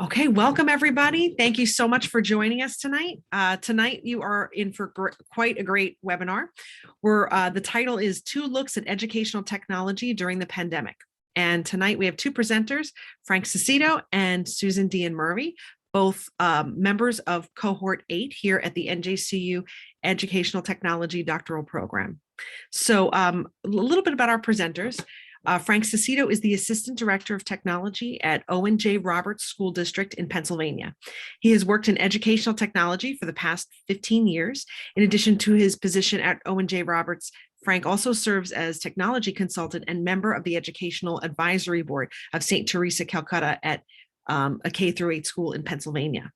Okay, welcome everybody. Thank you so much for joining us tonight. Tonight you are in for quite a great webinar where the title is Two Looks at Educational Technology During the Pandemic. And tonight we have two presenters, Frank Cecido and Susan Deehan Murray, both members of Cohort 8 here at the NJCU Educational Technology Doctoral Program. So a little bit about our presenters. Frank Cecido is the Assistant Director of Technology at Owen J. Roberts School District in Pennsylvania. He has worked in educational technology for the past 15 years. In addition to his position at Owen J. Roberts, Frank also serves as technology consultant and member of the Educational Advisory Board of St. Teresa, Calcutta at a K-8 school in Pennsylvania.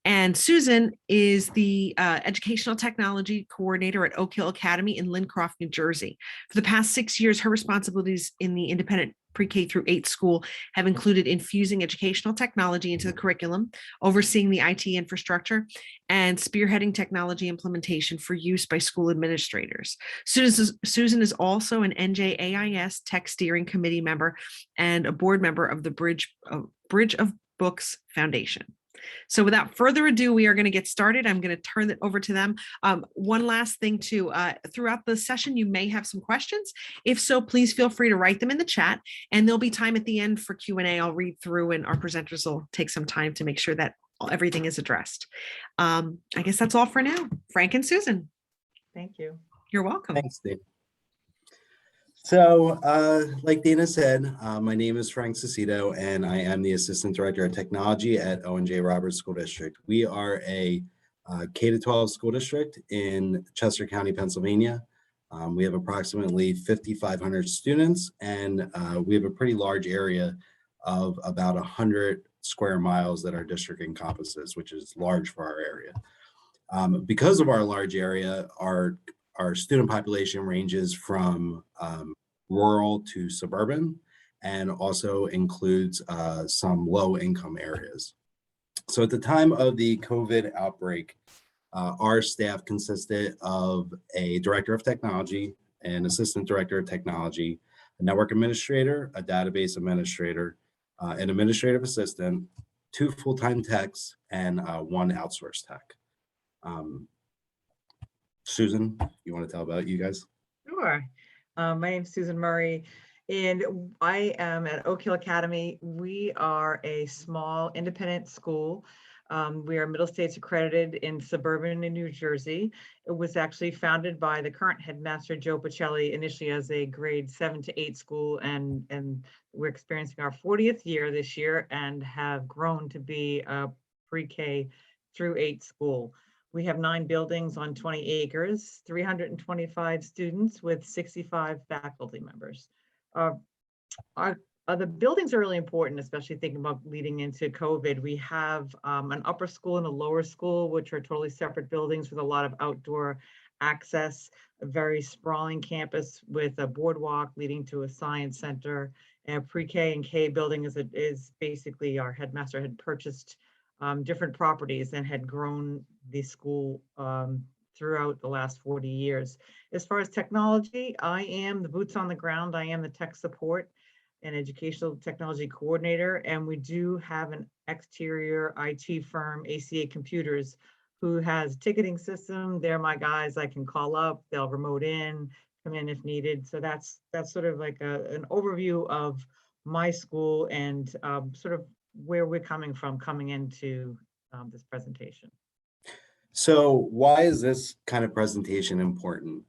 And Susan is the Educational Technology Coordinator at Oak Hill Academy in Lincroft, New Jersey. For the past 6 years, her responsibilities in the independent pre-K-8 school have included infusing educational technology into the curriculum, overseeing the IT infrastructure, and spearheading technology implementation for use by school administrators. Susan is also an NJAIS Tech Steering Committee member and a board member of the Bridge of Books Foundation. So without further ado, we are going to get started. I'm going to turn it over to them. One last thing too, throughout the session, you may have some questions. If so, please feel free to write them in the chat, and there'll be time at the end for Q&A. I'll read through and our presenters will take some time to make sure that everything is addressed. I guess that's all for now. Frank and Susan. Thank you. You're welcome. Thanks, Dave. So, like Dana said, my name is Frank Cecido, and I am the Assistant Director of Technology at Owen J. Roberts School District. We are a K-12 school district in Chester County, Pennsylvania. We have approximately 5,500 students, and we have a pretty large area of about 100 square miles that our district encompasses, which is large for our area. Because of our large area, our student population ranges from rural to suburban, and also includes some low-income areas. So at the time of the COVID outbreak, our staff consisted of a director of technology, an assistant director of technology, a network administrator, a database administrator, an administrative assistant, 2 full-time techs, and 1 outsourced tech. Susan, you want to tell about you guys? Sure. My name is Susan Murray, and I am at Oak Hill Academy. We are a small independent school. We are Middle States accredited in suburban New Jersey. It was actually founded by the current headmaster, Joe Pacelli, initially as a grade 7 to 8 school, and we're experiencing our 40th year this year and have grown to be a pre-K through 8 school. We have 9 buildings on 20 acres, 325 students with 65 faculty members. The buildings are really important, especially thinking about leading into COVID. We have an upper school and a lower school, which are totally separate buildings with a lot of outdoor access, a very sprawling campus with a boardwalk leading to a science center. And a pre-K and K building is basically our headmaster had purchased different properties and had grown the school throughout the last 40 years. As far as technology, I am the boots on the ground. I am the tech support and educational technology coordinator, and we do have an exterior IT firm, ACA Computers, who has ticketing system. They're my guys. I can call up, they'll remote in, come in if needed. So that's sort of like an overview of my school and sort of where we're coming into this presentation. So why is this kind of presentation important?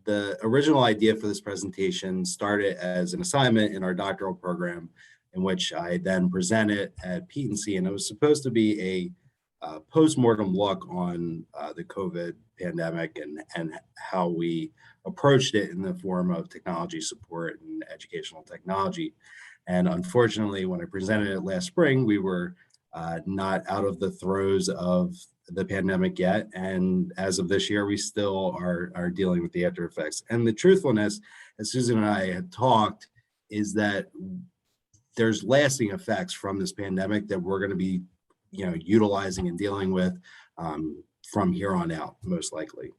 The original idea for this presentation started as an assignment in our doctoral program, in which I then presented at P&C, and it was supposed to be a post-mortem look on the COVID pandemic and how we approached it in the form of technology support and educational technology. And unfortunately, when I presented it last spring, we were not out of the throes of the pandemic yet. And as of this year, we still are dealing with the after effects. And the truthfulness, as Susan and I had talked, is that there's lasting effects from this pandemic that we're going to be, utilizing and dealing with from here on out, most likely.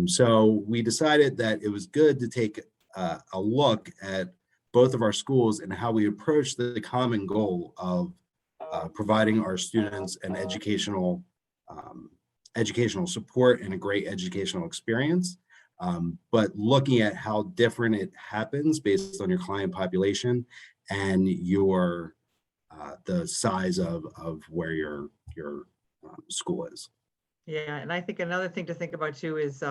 So we decided that it was good to take a look at both of our schools and how we approach the common goal of providing our students an educational support and a great educational experience. But looking at how different it happens based on your client population and your the size of where your school is. Yeah, and I think another thing to think about too is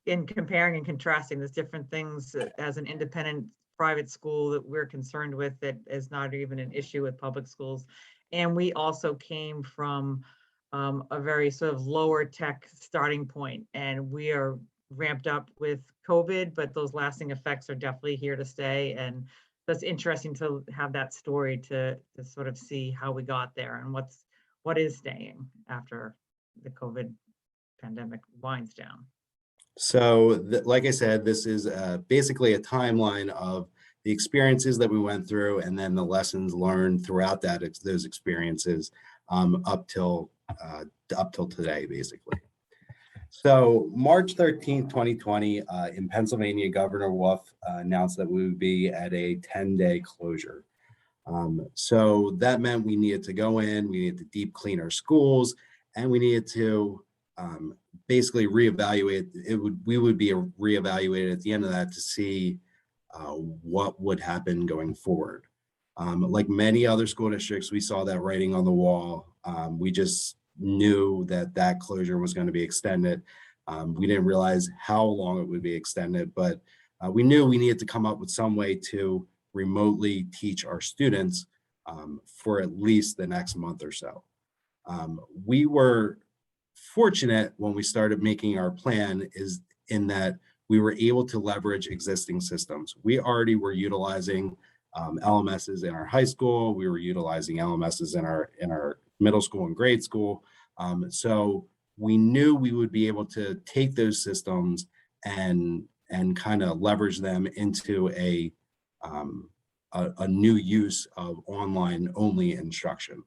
in comparing and contrasting, there's different things as an independent private school that we're concerned with that is not even an issue with public schools. And we also came from a very sort of lower tech starting point, and we are ramped up with COVID, but those lasting effects are definitely here to stay. And that's interesting to have that story to sort of see how we got there and what is staying after the COVID pandemic winds down. So, like I said, this is basically a timeline of the experiences that we went through, and then the lessons learned throughout those experiences up till today, basically. So, March 13th, 2020, in Pennsylvania, Governor Wolf announced that we would be at a 10-day closure. So that meant we needed to go in, we needed to deep clean our schools, and we needed to basically reevaluate. We would be reevaluated at the end of that to see what would happen going forward. Like many other school districts, we saw that writing on the wall. We just knew that that closure was going to be extended. We didn't realize how long it would be extended, but we knew we needed to come up with some way to remotely teach our students for at least the next month or so. We were fortunate when we started making our plan is in that we were able to leverage existing systems. We already were utilizing LMSs in our high school. We were utilizing LMSs in our middle school and grade school. So we knew we would be able to take those systems and kind of leverage them into a new use of online only instruction.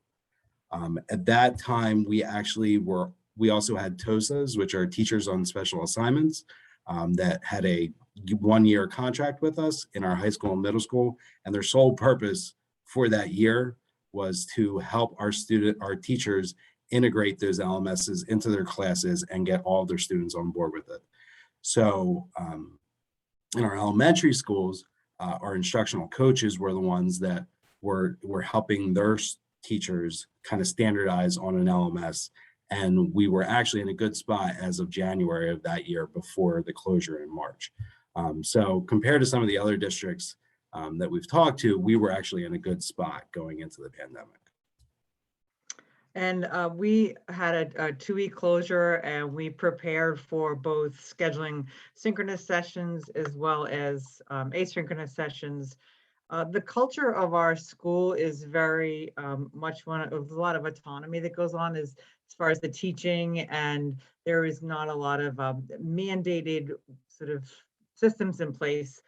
At that time, we also had TOSAs, which are teachers on special assignments, that had a 1-year contract with us in our high school and middle school. And their sole purpose for that year was to help our teachers integrate those LMSs into their classes and get all of their students on board with it. So in our elementary schools, our instructional coaches were the ones that were helping their teachers kind of standardize on an LMS. And we were actually in a good spot as of January of that year before the closure in March. So compared to some of the other districts that we've talked to, we were actually in a good spot going into the pandemic. And we had a 2-week closure, and we prepared for both scheduling synchronous sessions as well as asynchronous sessions. The culture of our school is very much a lot of autonomy that goes on as far as the teaching, and there is not a lot of mandated sort of systems in place.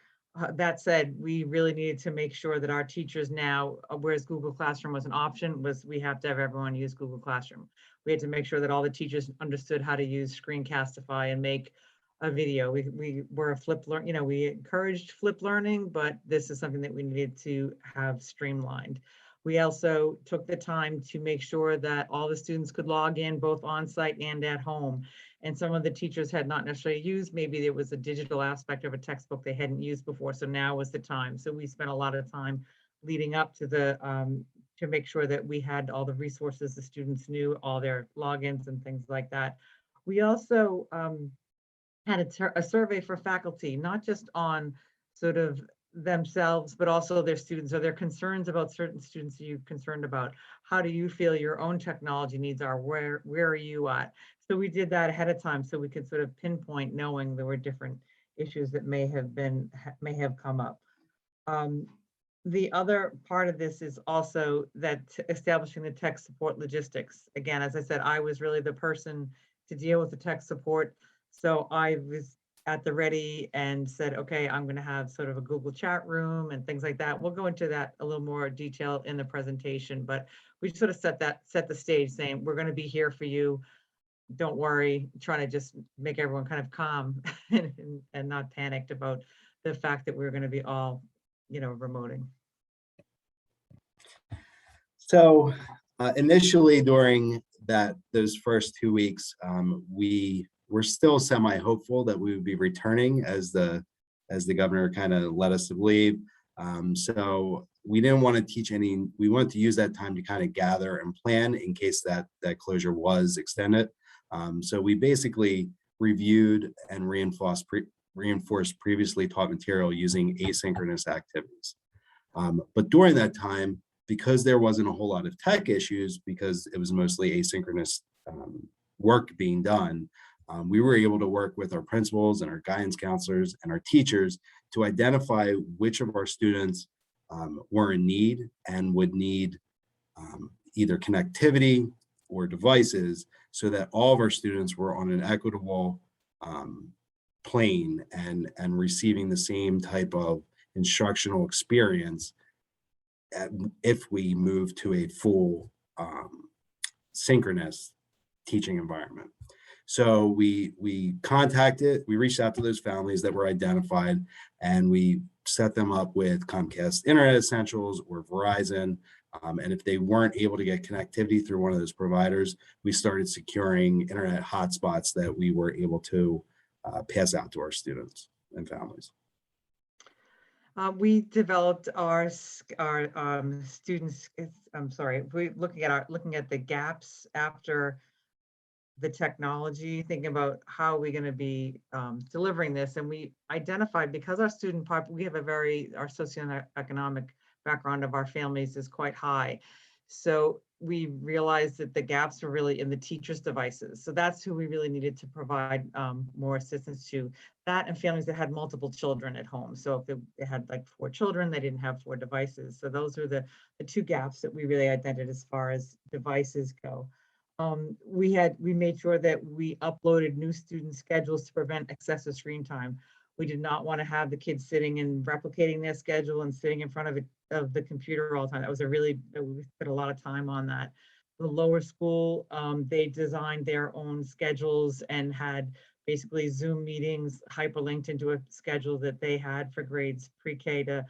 That said, we really needed to make sure that our teachers now, whereas Google Classroom was an option, we have to have everyone use Google Classroom. We had to make sure that all the teachers understood how to use Screencastify and make a video. We were a flip learn, we encouraged flip learning, but this is something that we needed to have streamlined. We also took the time to make sure that all the students could log in both on site and at home. And some of the teachers had not necessarily used, maybe there was a digital aspect of a textbook they hadn't used before. So now was the time. So we spent a lot of time leading up to to make sure that we had all the resources, the students knew all their logins and things like that. We also had a survey for faculty, not just on sort of themselves, but also their students. Are there concerns about certain students you're concerned about? How do you feel your own technology needs are? Where are you at? So we did that ahead of time so we could sort of pinpoint, knowing there were different issues that may have come up. The other part of this is also that establishing the tech support logistics. Again, as I said, I was really the person to deal with the tech support. So I was at the ready and said, okay, I'm going to have sort of a Google chat room and things like that. We'll go into that a little more detail in the presentation, but we sort of set the stage saying, we're going to be here for you. Don't worry, trying to just make everyone kind of calm and not panicked about the fact that we're going to be all, remoting. So Initially, during those first 2 weeks, we were still semi-hopeful that we would be returning as the governor kind of led us to believe. So we didn't want to teach any. We wanted to use that time to kind of gather and plan in case that closure was extended. So we basically reviewed and reinforced previously taught material using asynchronous activities. But during that time, because there wasn't a whole lot of tech issues, because it was mostly asynchronous work being done, we were able to work with our principals and our guidance counselors and our teachers to identify which of our students were in need and would need either connectivity or devices, so that all of our students were on an equitable plane and receiving the same type of instructional experience if we move to a full synchronous teaching environment. So we reached out to those families that were identified, and we set them up with Comcast Internet Essentials or Verizon. And if they weren't able to get connectivity through one of those providers, we started securing internet hotspots that we were able to pass out to our students and families. We developed our students. I'm sorry. We're looking at the gaps after the technology, thinking about how we're going to be delivering this, and we identified, because our we have our socioeconomic background of our families is quite high, so we realized that the gaps were really in the teachers' devices. So that's who we really needed to provide more assistance to. That and families that had multiple children at home. So if they had like 4 children, they didn't have 4 devices. So those are the 2 gaps that we really identified as far as devices go. We made sure that we uploaded new student schedules to prevent excessive screen time. We did not want to have the kids sitting and replicating their schedule and sitting in front of the computer all the time. We spent a lot of time on that. The lower school, they designed their own schedules and had basically Zoom meetings hyperlinked into a schedule that they had for grades pre-K to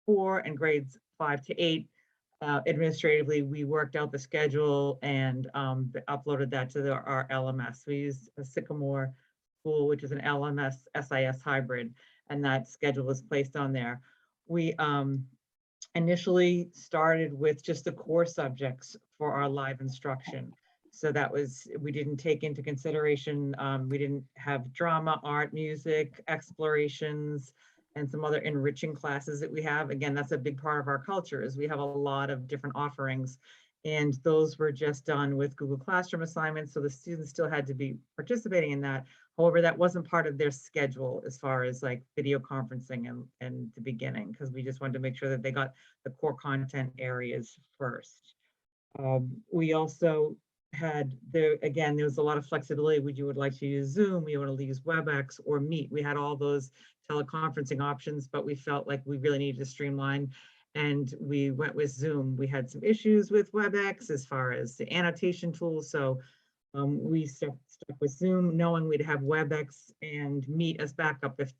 4 and grades 5 to 8. Administratively, we worked out the schedule and uploaded that to our LMS. We used a Sycamore School, which is an LMS SIS hybrid, and that schedule was placed on there. We initially started with just the core subjects for our live instruction. So we didn't take into consideration, we didn't have drama, art, music, explorations, and some other enriching classes that we have. Again, that's a big part of our culture, is we have a lot of different offerings, and those were just done with Google Classroom assignments. So the students still had to be participating in that. However, that wasn't part of their schedule as far as like video conferencing and the beginning, because we just wanted to make sure that they got the core content areas first. We also had there was a lot of flexibility. Would you like to use Zoom? We want to use WebEx or Meet. We had all those teleconferencing options, but we felt like we really needed to streamline, and we went with Zoom. We had some issues with WebEx as far as the annotation tools, so we stuck with Zoom, knowing we'd have WebEx and Meet as backup if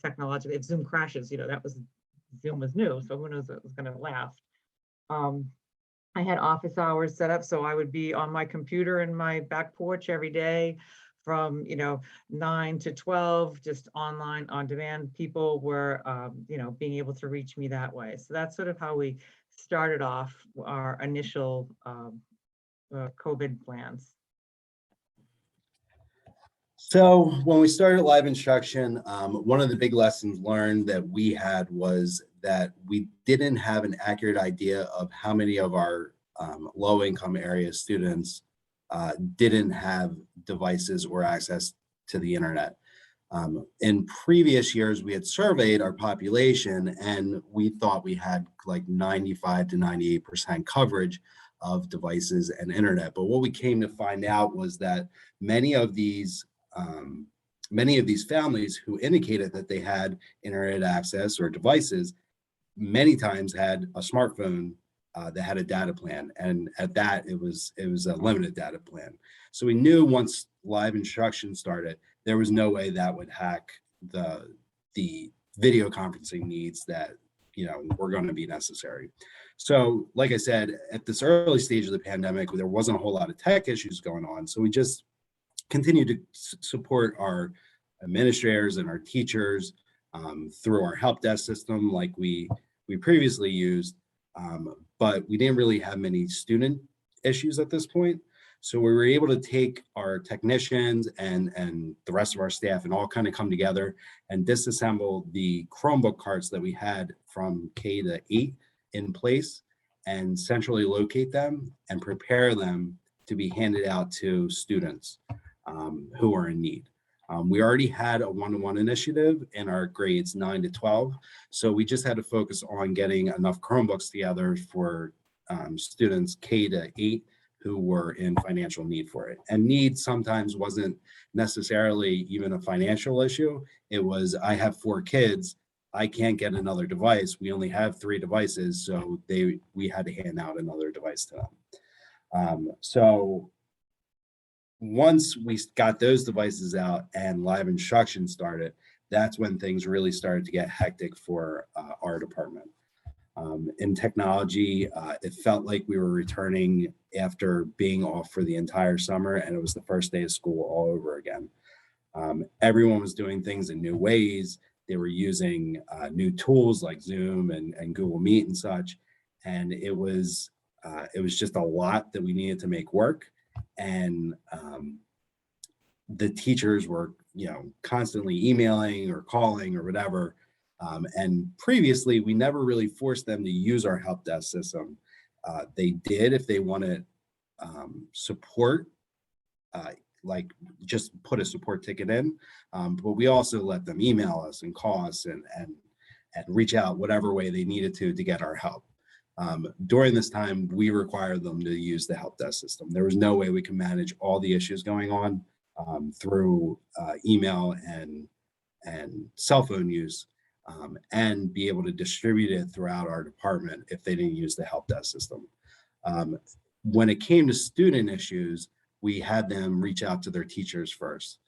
Zoom crashes. Zoom was new, so who knows what was going to last. I had office hours set up, so I would be on my computer in my back porch every day from 9 to 12, just online on demand. People were being able to reach me that way. So that's sort of how we started off our initial COVID plans. So when we started live instruction, one of the big lessons learned that we had was that we didn't have an accurate idea of how many of our low-income area students didn't have devices or access to the internet. In previous years, we had surveyed our population, and we thought we had like 95 to 98% coverage of devices and internet. But what we came to find out was that many of these families who indicated that they had internet access or devices many times had a smartphone that had a data plan, and at that it was a limited data plan. So we knew once live instruction started, there was no way that would hack the video conferencing needs that were going to be necessary. So like I said, at this early stage of the pandemic, there wasn't a whole lot of tech issues going on. So we just continued to support our administrators and our teachers through our help desk system like we previously used, but we didn't really have many student issues at this point. So we were able to take our technicians and the rest of our staff and all kind of come together and disassemble the Chromebook carts that we had from K to 8 in place and centrally locate them and prepare them to be handed out to students who are in need. We already had a one-to-one initiative in our grades 9 to 12. So we just had to focus on getting enough Chromebooks together for students K to 8 who were in financial need for it. And need sometimes wasn't necessarily even a financial issue. It was, I have 4 kids, I can't get another device. We only have 3 devices, so we had to hand out another device to them. So once we got those devices out and live instruction started, that's when things really started to get hectic for our department. In technology, it felt like we were returning after being off for the entire summer, and it was the first day of school all over again. Everyone was doing things in new ways. They were using new tools like Zoom and Google Meet and such, and it was just a lot that we needed to make work. And the teachers were, constantly emailing or calling or whatever. And previously, we never really forced them to use our help desk system. They did if they wanted support, like just put a support ticket in. But we also let them email us and call us and reach out whatever way they needed to get our help. During this time, we required them to use the help desk system. There was no way we could manage all the issues going on through email and cell phone use and be able to distribute it throughout our department if they didn't use the help desk system. When it came to student issues, we had them reach out to their teachers first.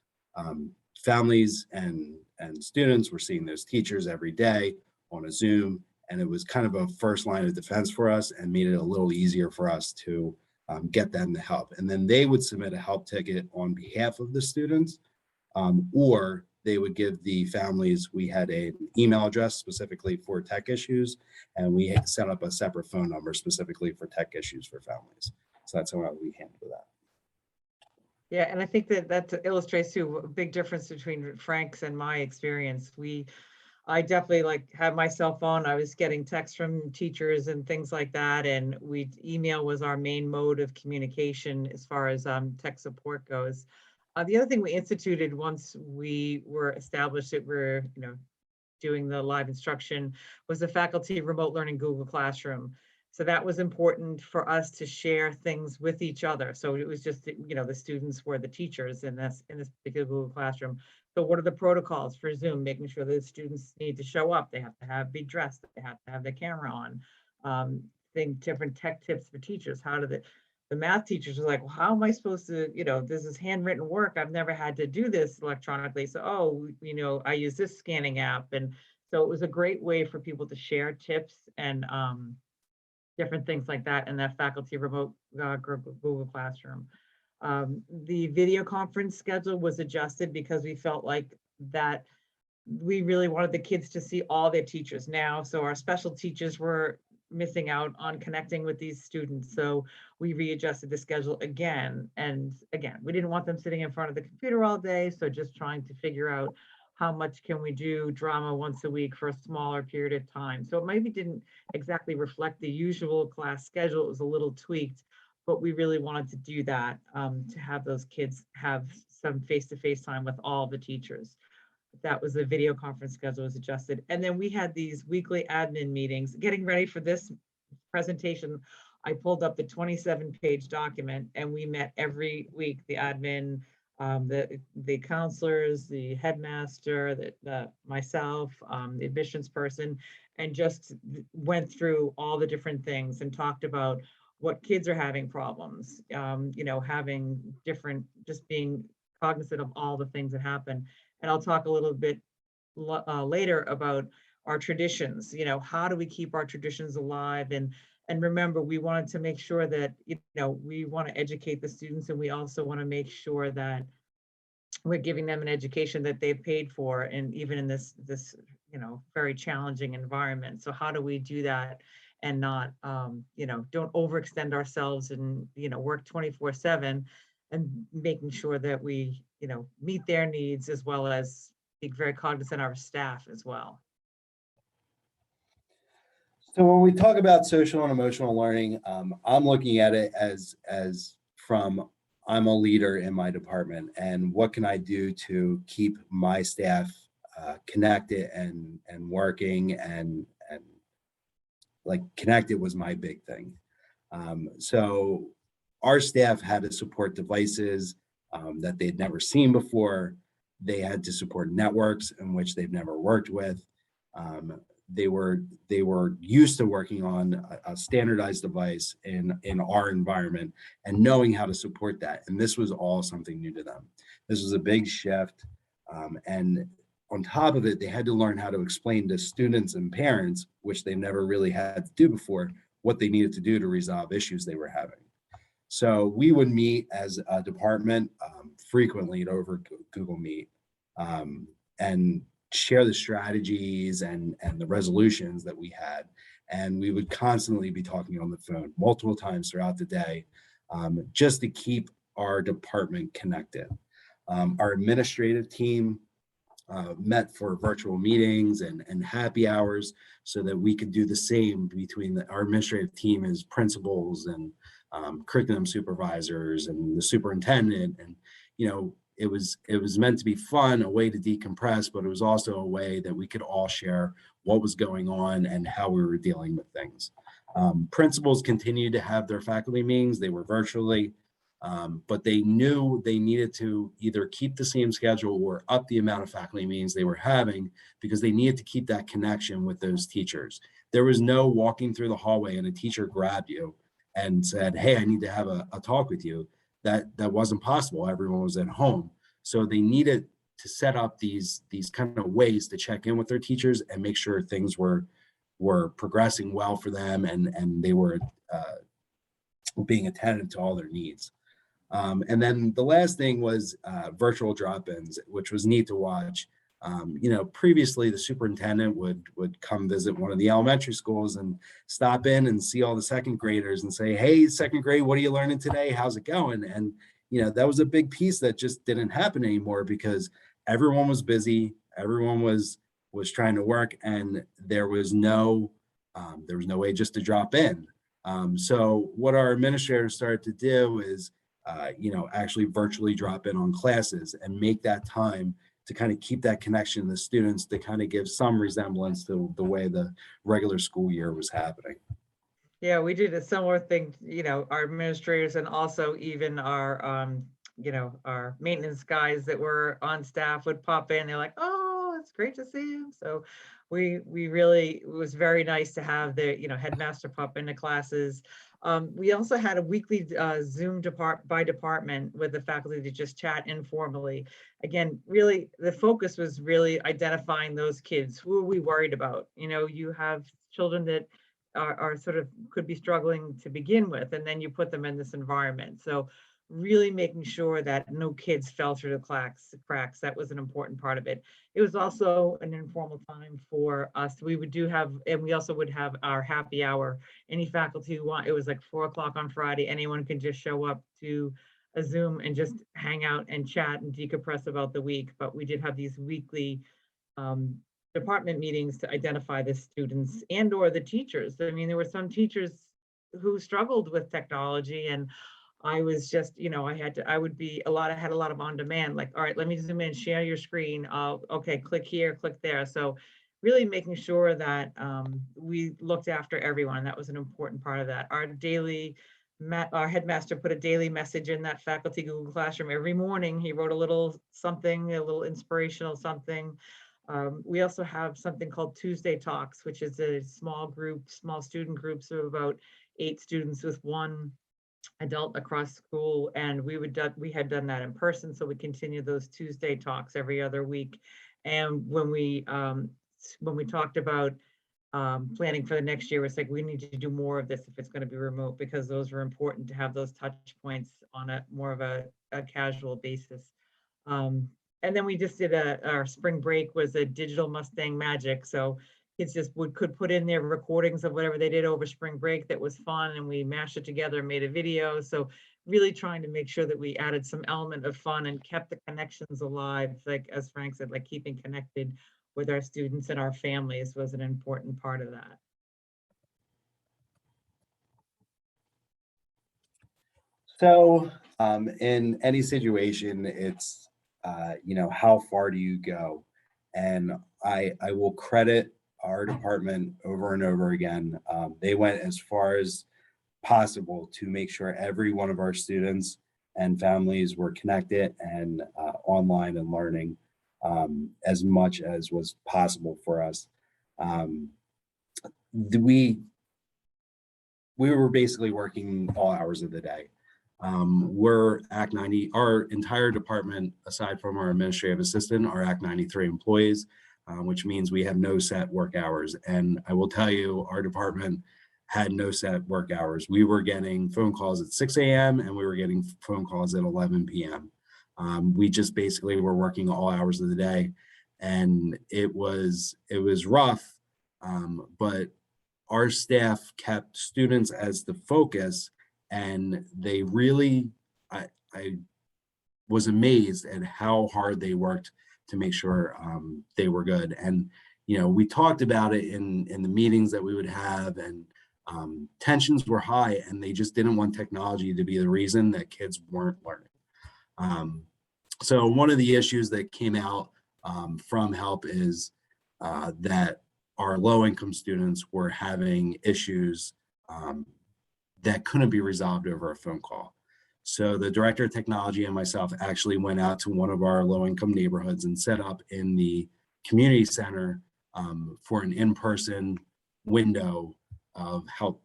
Families and students were seeing those teachers every day on a Zoom, and it was kind of a first line of defense for us and made it a little easier for us to get them the help. And then they would submit a help ticket on behalf of the students, or they would give the families, we had an email address specifically for tech issues, and we had set up a separate phone number specifically for tech issues for families. So that's how we handled that. Yeah, and I think that illustrates too a big difference between Frank's and my experience. I definitely had my cell phone. I was getting texts from teachers and things like that. And email was our main mode of communication as far as tech support goes. The other thing we instituted once we were established that we're, doing the live instruction was the faculty remote learning Google Classroom. So that was important for us to share things with each other. So it was just, the students were the teachers in this particular Google Classroom. So what are the protocols for Zoom? Making sure that students need to show up. They have to be dressed. They have to have their camera on. Think different tech tips for teachers. How do the math teachers are like, well, how am I supposed to, this is handwritten work. I've never had to do this electronically. So, I use this scanning app. And so it was a great way for people to share tips and different things like that in that faculty remote Google Classroom. The video conference schedule was adjusted because we felt like that we really wanted the kids to see all their teachers now. So our special teachers were missing out on connecting with these students. So we readjusted the schedule again. And again, we didn't want them sitting in front of the computer all day. So just trying to figure out how much can we do drama once a week for a smaller period of time. So it maybe didn't exactly reflect the usual class schedule. It was a little tweaked, but we really wanted to do that to have those kids have some face-to-face time with all the teachers. That was the video conference schedule was adjusted. And then we had these weekly admin meetings. Getting ready for this presentation, I pulled up the 27-page document and we met every week, the admin, the counselors, the headmaster, myself, the admissions person, and just went through all the different things and talked about what kids are having problems, having different, just being cognizant of all the things that happen. And I'll talk a little bit later about our traditions. How do we keep our traditions alive? And remember, we wanted to make sure that, we want to educate the students, and we also want to make sure that we're giving them an education that they've paid for, and even in this very challenging environment. So how do we do that and not don't overextend ourselves and work 24/7, and making sure that we meet their needs, as well as be very cognizant of our staff as well. So when we talk about social and emotional learning, I'm looking at it as from I'm a leader in my department, and what can I do to keep my staff connected and working and like connected was my big thing. So our staff had to support devices that they'd never seen before. They had to support networks in which they've never worked with. Um, they were used to working on a standardized device in our environment and knowing how to support that. And this was all something new to them. This was a big shift. And on top of it, they had to learn how to explain to students and parents, which they never really had to do before, what they needed to do to resolve issues they were having. So we would meet as a department frequently over Google Meet, and share the strategies and the resolutions that we had. And we would constantly be talking on the phone multiple times throughout the day, just to keep our department connected. Our administrative team met for virtual meetings and happy hours so that we could do the same between our administrative team as principals and curriculum supervisors and the superintendent. And it was meant to be fun, a way to decompress, but it was also a way that we could all share what was going on and how we were dealing with things. Principals continued to have their faculty meetings. They were virtually. But they knew they needed to either keep the same schedule or up the amount of faculty meetings they were having, because they needed to keep that connection with those teachers. There was no walking through the hallway and a teacher grabbed you and said, "Hey, I need to have a talk with you." That wasn't possible. Everyone was at home. So they needed to set up these kind of ways to check in with their teachers and make sure things were progressing well for them, and they were being attentive to all their needs. And then the last thing was virtual drop-ins, which was neat to watch. Previously the superintendent would come visit one of the elementary schools and stop in and see all the second graders and say, "Hey, second grade, what are you learning today? How's it going?" And that was a big piece that just didn't happen anymore because everyone was busy, everyone was trying to work, and there was no way just to drop in. So what our administrators started to do is actually virtually drop in on classes and make that time to kind of keep that connection to the students, to kind of give some resemblance to the way the regular school year was happening. Yeah, we did a similar thing, our administrators, and also even our maintenance guys that were on staff would pop in. They're like, "Oh, it's great to see you." So we really, it was very nice to have the, headmaster pop into classes. We also had a weekly Zoom by department with the faculty to just chat informally. Again, really, the focus was really identifying those kids. Who are we worried about? You have children that are sort of could be struggling to begin with, and then you put them in this environment. So really making sure that no kids fell through the cracks. That was an important part of it. It was also an informal time for us. We also would have our happy hour. Any faculty who want, it was like 4 o'clock on Friday. Anyone can just show up to a Zoom and just hang out and chat and decompress about the week. But we did have these weekly department meetings to identify the students and or the teachers. I mean, there were some teachers who struggled with technology, and I was just, I had a lot of on demand, like, all right, let me zoom in, share your screen. Okay, click here, click there. So really making sure that we looked after everyone. That was an important part of that. Our headmaster put a daily message in that faculty Google Classroom every morning. He wrote a little something, a little inspirational something. We also have something called Tuesday Talks, which is a small student groups of about 8 students with one adult across school. And we had done that in person. So we continue those Tuesday Talks every other week. And when we when we talked about planning for the next year, it's like we need to do more of this if it's going to be remote, because those are important to have those touch points on a more of a casual basis. And then we just did our spring break was a digital Mustang Magic. So kids just could put in their recordings of whatever they did over spring break that was fun, and we mashed it together and made a video. So really trying to make sure that we added some element of fun and kept the connections alive. Like, as Frank said, like keeping connected with our students and our families was an important part of that. So in any situation, it's, how far do you go? And I will credit our department over and over again. They went as far as possible to make sure every one of our students and families were connected and online and learning as much as was possible for us. We were basically working all hours of the day. We're Act 90, our entire department, aside from our administrative assistant, are Act 93 employees, which means we have no set work hours. And I will tell you, our department had no set work hours. We were getting phone calls at 6 a.m. and we were getting phone calls at 11 p.m. We just basically were working all hours of the day, and it was rough, but our staff kept students as the focus, and they really, I was amazed at how hard they worked to make sure they were good. And we talked about it in the meetings that we would have, and tensions were high, and they just didn't want technology to be the reason that kids weren't learning. So one of the issues that came out from help is that our low-income students were having issues that couldn't be resolved over a phone call. So the director of technology and myself actually went out to one of our low-income neighborhoods and set up in the community center for an in-person window of help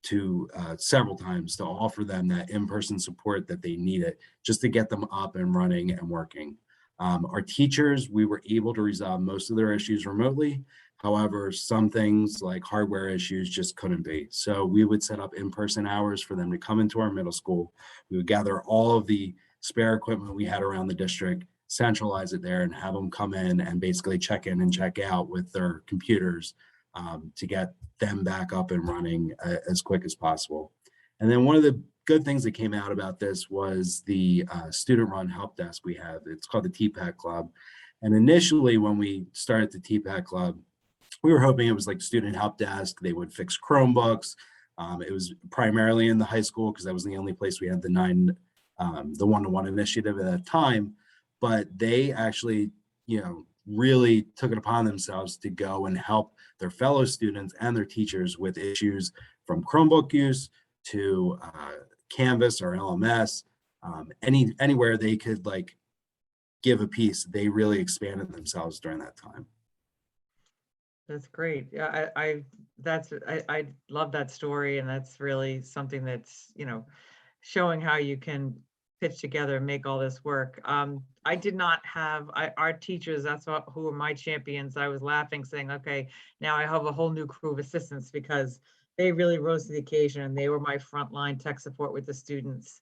to several times to offer them that in-person support that they needed just to get them up and running and working. Our teachers, we were able to resolve most of their issues remotely. However, some things like hardware issues just couldn't be. So we would set up in-person hours for them to come into our middle school. We would gather all of the spare equipment we had around the district, centralize it there, and have them come in and basically check in and check out with their computers to get them back up and running as quick as possible. And then one of the good things that came out about this was the student-run help desk we have. It's called the Tpac Club. And initially, when we started the Tpac Club, we were hoping it was like student help desk. They would fix Chromebooks. It was primarily in the high school because that was the only place we had the one-to-one initiative at that time. But they actually, really took it upon themselves to go and help their fellow students and their teachers with issues from Chromebook use to Canvas or LMS, anywhere they could give a piece. They really expanded themselves during that time. That's great. Yeah, I love that story, and that's really something that's showing how you can pitch together and make all this work. I did not have our teachers. That's who were my champions. I was laughing, saying, "Okay, now I have a whole new crew of assistants," because they really rose to the occasion, and they were my frontline tech support with the students.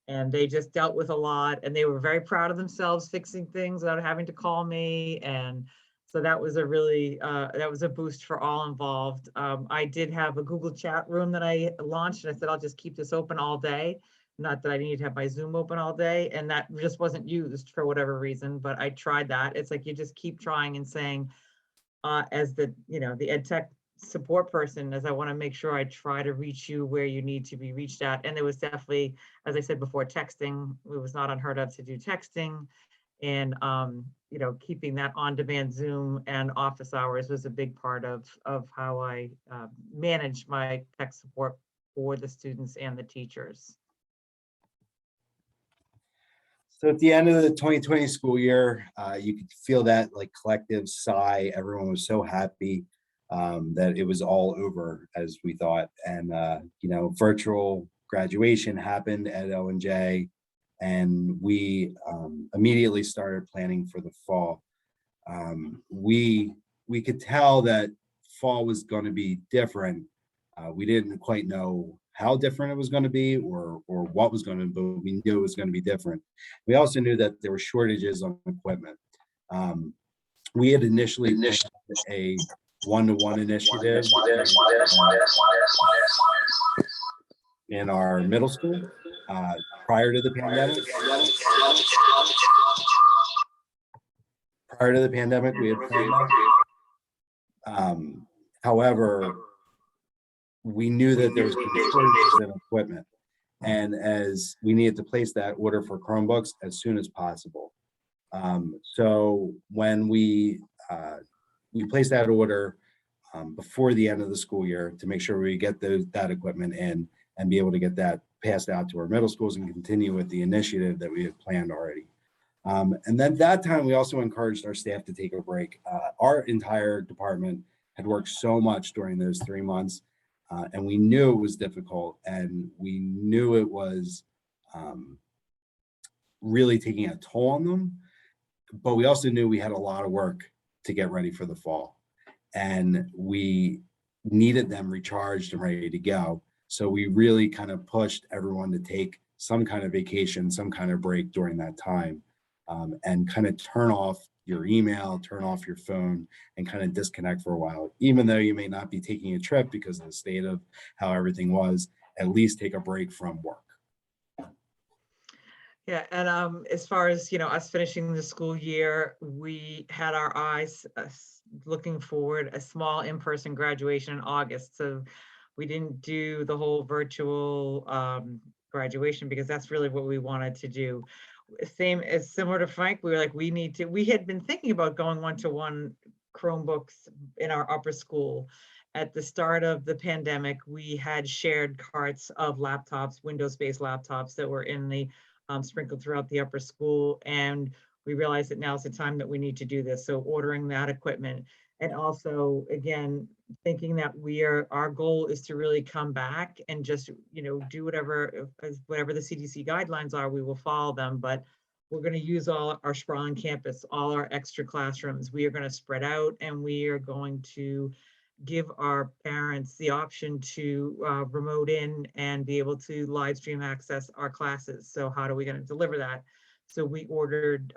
And they just dealt with a lot, and they were very proud of themselves fixing things without having to call me. And so that was a really, that was a boost for all involved. I did have a Google chat room that I launched, and I said, I'll just keep this open all day. Not that I need to have my Zoom open all day. And that just wasn't used for whatever reason, but I tried that. It's like, you just keep trying and saying, as the ed tech support person, as I want to make sure I try to reach you where you need to be reached at. And there was definitely, as I said before, texting. It was not unheard of to do texting. And keeping that on-demand Zoom and office hours was a big part of how I managed my tech support for the students and the teachers. So at the end of the 2020 school year, you could feel that collective sigh. Everyone was so happy that it was all over, as we thought. And virtual graduation happened at O&J. And we immediately started planning for the fall. We we could tell that fall was going to be different. We didn't quite know how different it was going to be or what was going to, but we knew it was going to be different. We also knew that there were shortages on equipment. We had initially planned a one-to-one initiative in our middle school prior to the pandemic. Prior to the pandemic, we had planned that. However, we knew that there was going to be shortages in equipment, and as we needed to place that order for Chromebooks as soon as possible. So when we placed that order before the end of the school year to make sure we get that equipment in and be able to get that passed out to our middle schools and continue with the initiative that we had planned already. And then that time, we also encouraged our staff to take a break. Our entire department had worked so much during those 3 months, and we knew it was difficult, and we knew it was really taking a toll on them. But we also knew we had a lot of work to get ready for the fall, and we needed them recharged and ready to go. So we really kind of pushed everyone to take some kind of vacation, some kind of break during that time, and kind of turn off your email, turn off your phone, and kind of disconnect for a while. Even though you may not be taking a trip because of the state of how everything was, at least take a break from work. Yeah, and as far as, us finishing the school year, we had our eyes looking forward a small in-person graduation in August. So we didn't do the whole virtual graduation because that's really what we wanted to do. Similar to Frank, we were like, we had been thinking about going one-to-one Chromebooks in our upper school. At the start of the pandemic, we had shared carts of laptops, Windows-based laptops that were in the sprinkled throughout the upper school. And we realized that now's the time that we need to do this. So ordering that equipment, and also, again, thinking that our goal is to really come back and just, do whatever the CDC guidelines are, we will follow them. But we're going to use all our sprawling campus, all our extra classrooms. We are going to spread out, and we are going to give our parents the option to remote in and be able to live stream access our classes. So how are we going to deliver that? So we ordered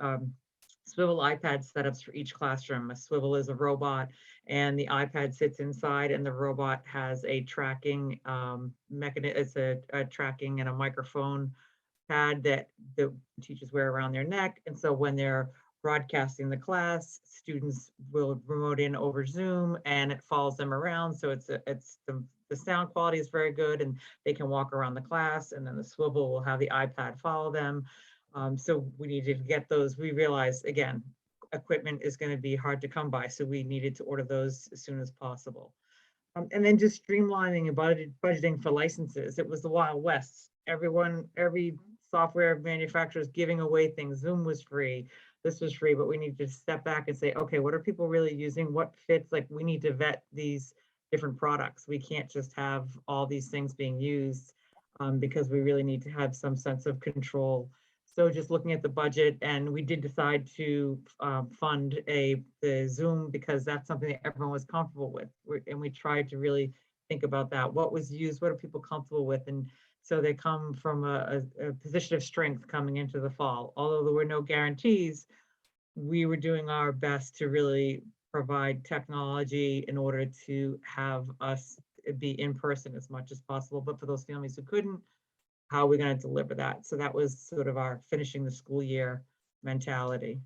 swivel iPad setups for each classroom. A swivel is a robot, and the iPad sits inside, and the robot has a tracking mechanism. It's a tracking and a microphone pad that the teachers wear around their neck. And so when they're broadcasting the class, students will remote in over Zoom, and it follows them around. So the sound quality is very good, and they can walk around the class, and then the swivel will have the iPad follow them. So we needed to get those. We realized, again, equipment is going to be hard to come by, so we needed to order those as soon as possible. And then just streamlining and budgeting for licenses. It was the Wild West. Every software manufacturer is giving away things. Zoom was free. This was free, but we need to step back and say, okay, what are people really using? What fits? Like, we need to vet these different products. We can't just have all these things being used because we really need to have some sense of control. So just looking at the budget, and we did decide to fund the Zoom because that's something that everyone was comfortable with. And we tried to really think about that. What was used? What are people comfortable with? And so they come from a position of strength coming into the fall. Although there were no guarantees, we were doing our best to really provide technology in order to have us be in person as much as possible. But for those families who couldn't, how are we going to deliver that? So that was sort of our finishing the school year mentality.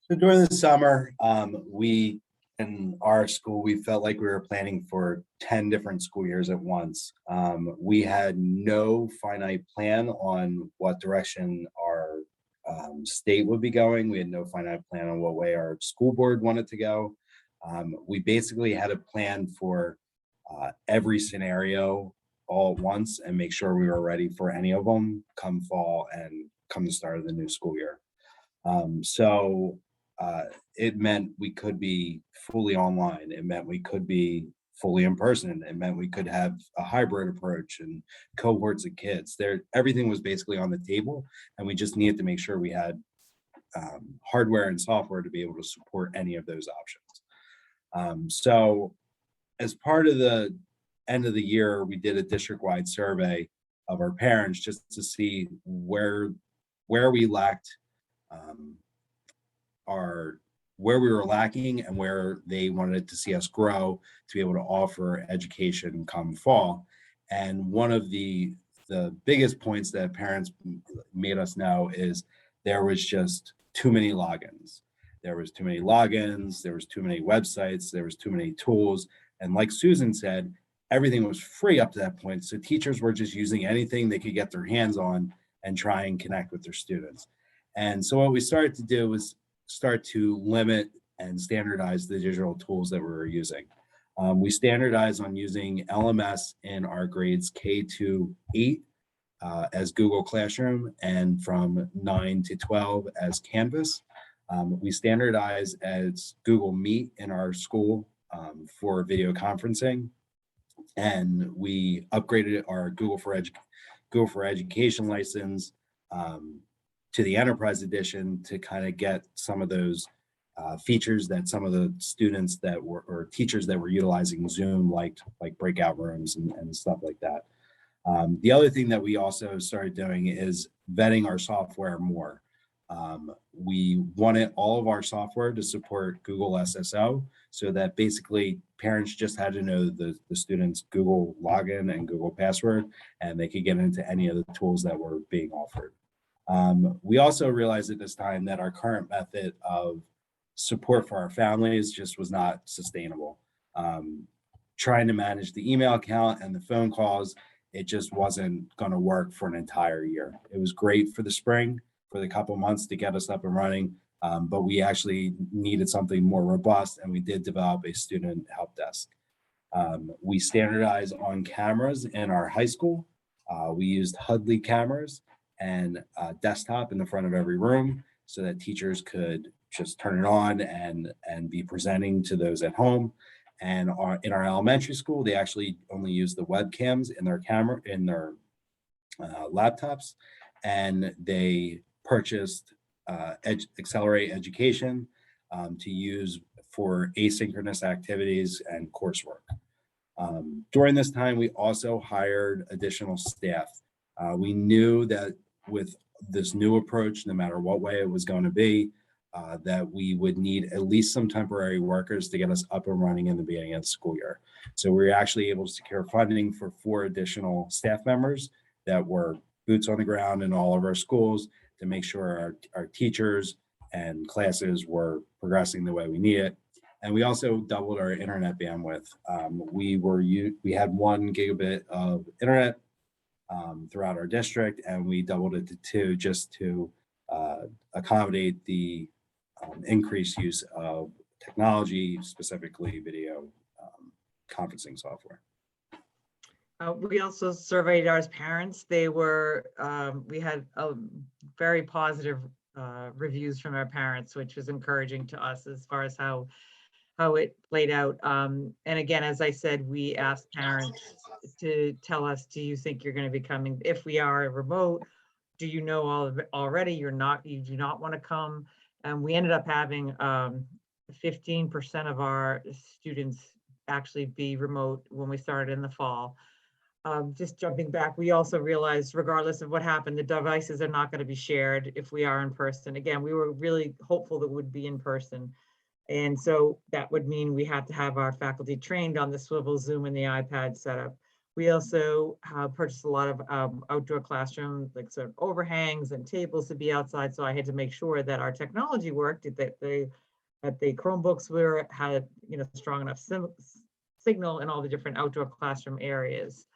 So during the summer, we in our school, we felt like we were planning for 10 different school years at once. We had no finite plan on what direction our state would be going. We had no finite plan on what way our school board wanted to go. We basically had a plan for every scenario all at once and make sure we were ready for any of them come fall and come the start of the new school year. So it meant we could be fully online. It meant we could be fully in person. It meant we could have a hybrid approach and cohorts of kids. Everything was basically on the table, and we just needed to make sure we had hardware and software to be able to support any of those options. So as part of the end of the year, we did a district-wide survey of our parents just to see where we lacked our where we were lacking and where they wanted to see us grow to be able to offer education come fall. And one of the biggest points that parents made us know is there was just too many logins. There was too many logins, there was too many websites, there was too many tools. And like Susan said, everything was free up to that point. So teachers were just using anything they could get their hands on and try and connect with their students. And so what we started to do was start to limit and standardize the digital tools that we were using. We standardized on using LMS in our grades K to 8 as Google Classroom, and from 9 to 12 as Canvas. We standardize as Google Meet in our school for video conferencing, and we upgraded our Google for Education license to the Enterprise Edition to kind of get some of those features that some of the students that were or teachers that were utilizing Zoom liked, like breakout rooms and stuff like that. The other thing that we also started doing is vetting our software more. We wanted all of our software to support Google SSO, so that basically parents just had to know the students' Google login and Google password, and they could get into any of the tools that were being offered. We also realized at this time that our current method of support for our families just was not sustainable. Trying to manage the email account and the phone calls, it just wasn't going to work for an entire year. It was great for the spring, for the couple months to get us up and running, but we actually needed something more robust, and we did develop a student help desk. We standardized on cameras in our high school. We used Hudley cameras and a desktop in the front of every room so that teachers could just turn it on and be presenting to those at home. And in our elementary school, they actually only use the webcams in their laptops, and they purchased Accelerate Education to use for asynchronous activities and coursework. During this time, we also hired additional staff. We knew that with this new approach, no matter what way it was going to be, that we would need at least some temporary workers to get us up and running in the beginning of the school year. So we were actually able to secure funding for 4 additional staff members that were boots on the ground in all of our schools to make sure our teachers and classes were progressing the way we need it. And we also doubled our internet bandwidth. We had 1 gigabit of internet throughout our district, and we doubled it to 2 just to accommodate the increased use of technology, specifically video conferencing software. We also surveyed our parents. They were, we had a very positive reviews from our parents, which was encouraging to us as far as how it played out. And again, as I said, we asked parents to tell us, do you think you're going to be coming? If we are remote, do you know all of it already? You do not want to come. And we ended up having 15% of our students actually be remote when we started in the fall. Just jumping back, we also realized, regardless of what happened, the devices are not going to be shared if we are in person. Again, we were really hopeful that it would be in person. And so that would mean we had to have our faculty trained on the swivel Zoom and the iPad setup. We also purchased a lot of outdoor classroom, like sort of overhangs and tables to be outside. So I had to make sure that our technology worked, that the Chromebooks had strong enough signal in all the different outdoor classroom areas.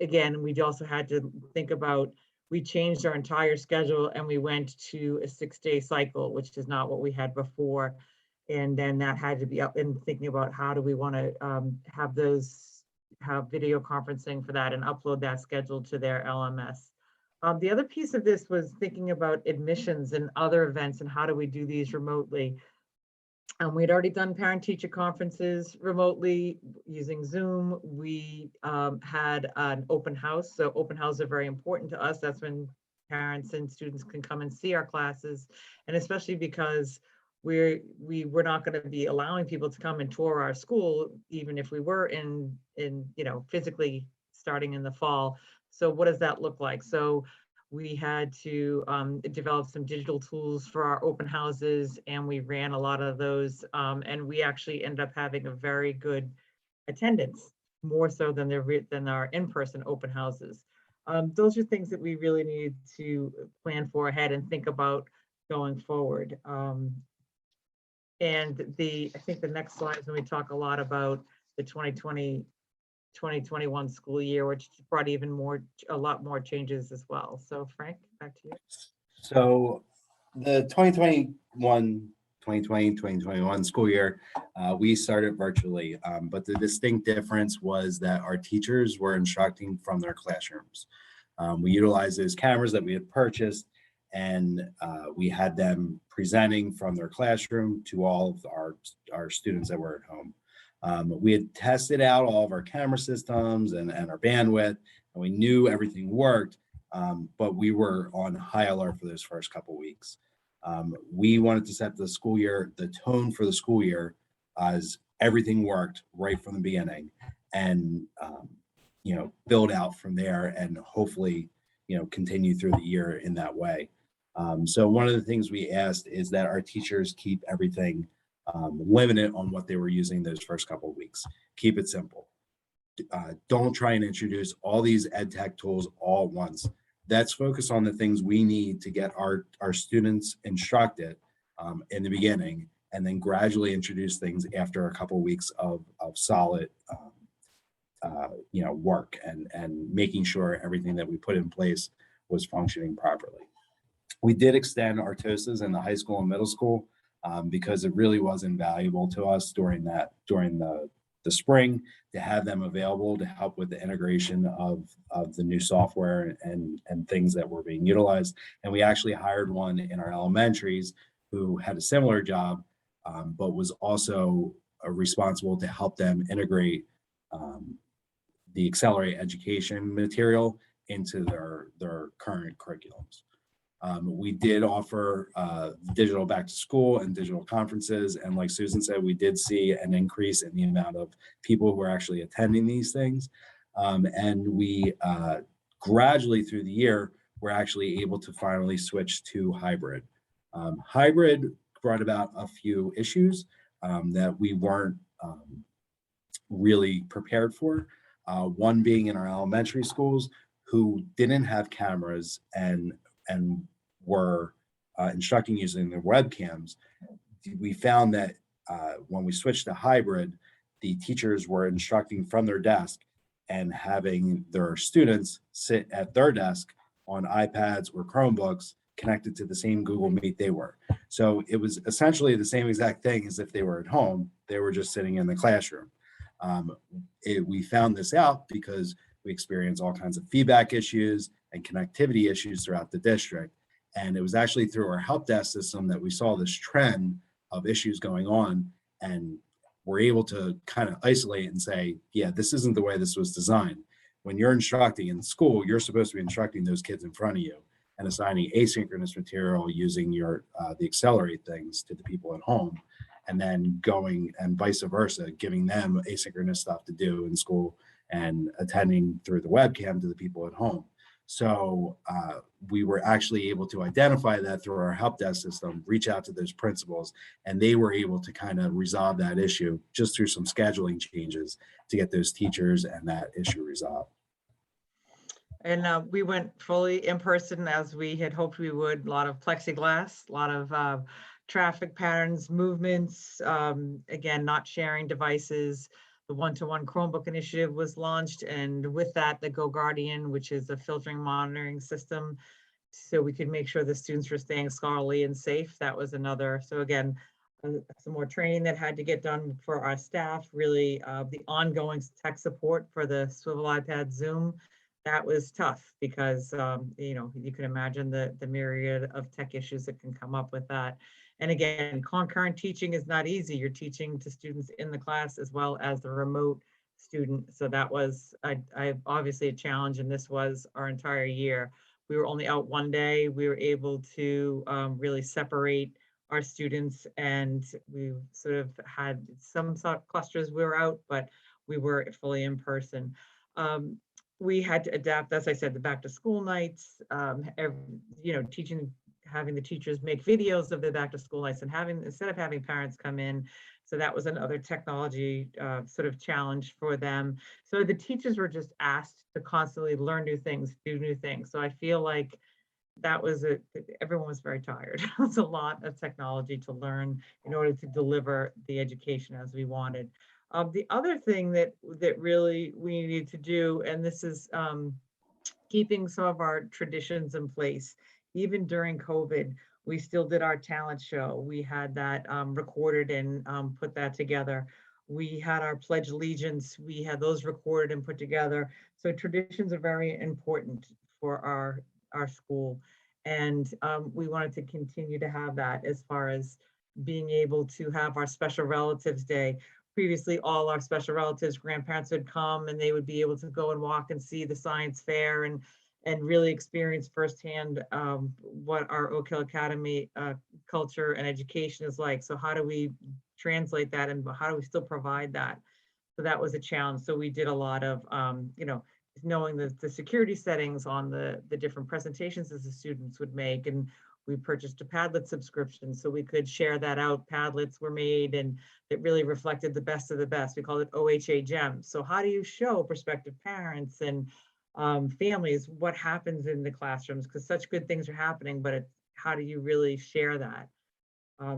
Again, we also had to think about, we changed our entire schedule and we went to a 6-day cycle, which is not what we had before. And then that had to be up and thinking about how do we want to have video conferencing for that and upload that schedule to their LMS. The other piece of this was thinking about admissions and other events and how do we do these remotely. We'd already done parent-teacher conferences remotely using Zoom. We had an open house. So open houses are very important to us. That's when parents and students can come and see our classes. And especially because we were not going to be allowing people to come and tour our school, even if we were in physically starting in the fall. So what does that look like? So we had to develop some digital tools for our open houses, and we ran a lot of those. And we actually ended up having a very good attendance, more so than our in-person open houses. Those are things that we really need to plan for ahead and think about going forward. And I think the next slide is when we talk a lot about the 2020-2021 school year, which brought a lot more changes as well. So Frank, back to you. So the 2021 school year, we started virtually, but the distinct difference was that our teachers were instructing from their classrooms. We utilized those cameras that we had purchased, and we had them presenting from their classroom to all of our students that were at home. We had tested out all of our camera systems and our bandwidth, and we knew everything worked, but we were on high alert for those first couple of weeks. We wanted to set the tone for the school year as everything worked right from the beginning, and build out from there, and hopefully continue through the year in that way. So one of the things we asked is that our teachers keep everything limited on what they were using those first couple of weeks. Keep it simple. Don't try and introduce all these ed tech tools all at once. Let's focus on the things we need to get our students instructed in the beginning, and then gradually introduce things after a couple of weeks of solid work and making sure everything that we put in place was functioning properly. We did extend our TOSAs in the high school and middle school because it really was invaluable to us during the spring to have them available to help with the integration of the new software and things that were being utilized. And we actually hired one in our elementaries who had a similar job, but was also responsible to help them integrate the accelerate education material into their current curriculums. We did offer digital back to school and digital conferences. And like Susan said, we did see an increase in the amount of people who are actually attending these things. And we gradually through the year, we're actually able to finally switch to hybrid. Hybrid brought about a few issues that we weren't really prepared for. One being in our elementary schools who didn't have cameras and were instructing using their webcams. We found that when we switched to hybrid, the teachers were instructing from their desk and having their students sit at their desk on iPads or Chromebooks connected to the same Google Meet they were. So it was essentially the same exact thing as if they were at home. They were just sitting in the classroom. We found this out because we experienced all kinds of feedback issues and connectivity issues throughout the district. And it was actually through our help desk system that we saw this trend of issues going on, and we're able to kind of isolate and say, yeah, this isn't the way this was designed. When you're instructing in school, you're supposed to be instructing those kids in front of you and assigning asynchronous material using the accelerate things to the people at home, and then going and vice versa, giving them asynchronous stuff to do in school and attending through the webcam to the people at home. So we were actually able to identify that through our help desk system, reach out to those principals, and they were able to kind of resolve that issue just through some scheduling changes to get those teachers and that issue resolved. And we went fully in person as we had hoped we would. A lot of plexiglass, a lot of traffic patterns, movements, again, not sharing devices. The one-to-one Chromebook initiative was launched, and with that, the Go Guardian, which is a filtering monitoring system, so we could make sure the students were staying scholarly and safe. That was another. So again, some more training that had to get done for our staff. Really, the ongoing tech support for the swivel iPad Zoom. That was tough because you can imagine the myriad of tech issues that can come up with that. And again, concurrent teaching is not easy. You're teaching to students in the class as well as the remote student. So that was obviously a challenge, and this was our entire year. we were only out one day. We were able to really separate our students, and we sort of had some sort of clusters we were out, but we were fully in person. We had to adapt, as I said, the back to school nights, teaching, having the teachers make videos of the back to school nights and instead of having parents come in. So that was another technology sort of challenge for them. So the teachers were just asked to constantly learn new things, do new things. So I feel like that was everyone was very tired. It was a lot of technology to learn in order to deliver the education as we wanted. The other thing that really we needed to do, and this is keeping some of our traditions in place, even during COVID, we still did our talent show. We had that recorded and put that together. We had our Pledge Allegiance. We had those recorded and put together. So traditions are very important for our school. And we wanted to continue to have that as far as being able to have our Special Relatives Day. Previously, all our special relatives, grandparents would come and they would be able to go and walk and see the science fair and really experience firsthand what our Oak Hill Academy culture and education is like. So how do we translate that, and how do we still provide that? So that was a challenge. So we did a lot of, knowing the security settings on the different presentations that the students would make. And we purchased a Padlet subscription so we could share that out. Padlets were made and it really reflected the best of the best. We called it OHA Gems. So how do you show prospective parents and families what happens in the classrooms? Because such good things are happening, but how do you really share that?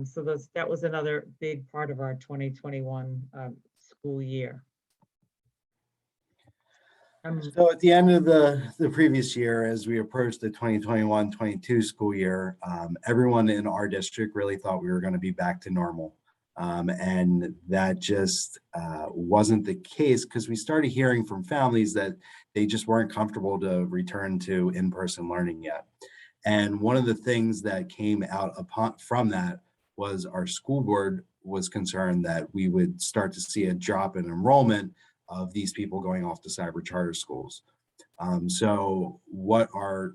So that was another big part of our 2021 school year. So at the end of the previous year, as we approached the 2021-22 school year, everyone in our district really thought we were going to be back to normal. And that just wasn't the case, because we started hearing from families that they just weren't comfortable to return to in-person learning yet. And one of the things that came out from that was our school board was concerned that we would start to see a drop in enrollment of these people going off to cyber charter schools. So what